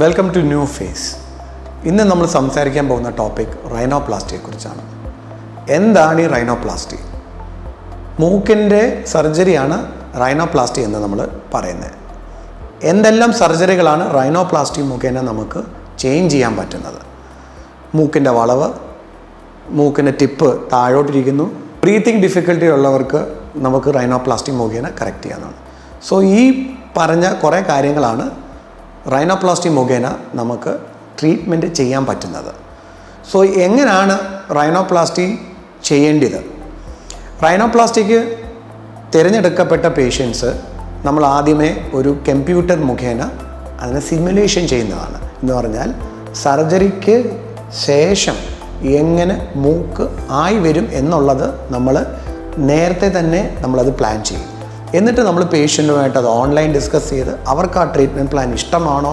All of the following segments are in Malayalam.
Welcome to new face. ഇന്ന് നമ്മൾ സംസാരിക്കാൻ പോകുന്ന ടോപ്പിക് റൈനോപ്ലാസ്റ്റിയെക്കുറിച്ചാണ്. എന്താണ് ഈ റൈനോപ്ലാസ്റ്റി? മൂക്കിൻ്റെ സർജറിയാണ് റൈനോപ്ലാസ്റ്റി എന്ന് നമ്മൾ പറയുന്നത്. എന്തെല്ലാം സർജറികളാണ് റൈനോപ്ലാസ്റ്റി മുഖേന നമുക്ക് ചേഞ്ച് ചെയ്യാൻ പറ്റുന്നത്? മൂക്കിൻ്റെ വളവ്, മൂക്കിൻ്റെ ടിപ്പ് താഴോട്ടിരിക്കുന്നു. ബ്രീത്തിങ് ഡിഫിക്കൽട്ടി ഉള്ളവർക്ക് നമുക്ക് റൈനോപ്ലാസ്റ്റി മുഖേന കറക്റ്റ് ചെയ്യാവുന്നതാണ്. സോ ഈ പറഞ്ഞ കുറേ കാര്യങ്ങളാണ് റൈനോപ്ലാസ്റ്റി മുഖേന നമുക്ക് ട്രീറ്റ്മെൻറ്റ് ചെയ്യാൻ പറ്റുന്നത്. സോ എങ്ങനെയാണ് റൈനോപ്ലാസ്റ്റി ചെയ്യേണ്ടത്? റൈനോപ്ലാസ്റ്റിക്ക് തിരഞ്ഞെടുക്കപ്പെട്ട പേഷ്യൻസ് നമ്മൾ ആദ്യമേ ഒരു കമ്പ്യൂട്ടർ മുഖേന അതിനെ സിമുലേഷൻ ചെയ്യുന്നതാണ്. എന്ന് പറഞ്ഞാൽ സർജറിക്ക് ശേഷം എങ്ങനെ മൂക്ക് ആയി വരും എന്നുള്ളത് നമ്മൾ നേരത്തെ തന്നെ നമ്മളത് പ്ലാൻ ചെയ്യും. എന്നിട്ട് നമ്മൾ പേഷ്യൻറ്റുമായിട്ട് അത് ഓൺലൈൻ ഡിസ്കസ് ചെയ്ത് അവർക്ക് ആ ട്രീറ്റ്മെൻറ്റ് പ്ലാൻ ഇഷ്ടമാണോ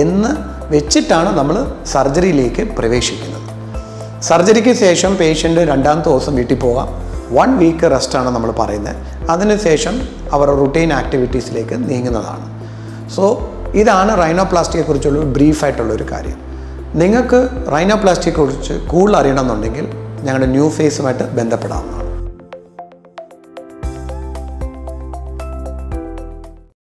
എന്ന് വെച്ചിട്ടാണ് നമ്മൾ സർജറിയിലേക്ക് പ്രവേശിക്കുന്നത്. സർജറിക്ക് ശേഷം പേഷ്യൻ്റ് രണ്ടാമത്തെ ദിവസം വീട്ടിൽ പോകാം. 1 വീക്ക് റെസ്റ്റാണ് നമ്മൾ പറയുന്നത്. അതിനുശേഷം അവർ റുട്ടീൻ ആക്ടിവിറ്റീസിലേക്ക് നീങ്ങുന്നതാണ്. സോ ഇതാണ് റൈനോപ്ലാസ്റ്റിയെക്കുറിച്ചുള്ള ബ്രീഫായിട്ടുള്ളൊരു കാര്യം. നിങ്ങൾക്ക് റൈനോപ്ലാസ്റ്റിയെക്കുറിച്ച് കൂടുതൽ അറിയണമെന്നുണ്ടെങ്കിൽ ഞങ്ങളുടെ ന്യൂ ഫേസുമായിട്ട് ബന്ധപ്പെടാവുന്നതാണ്.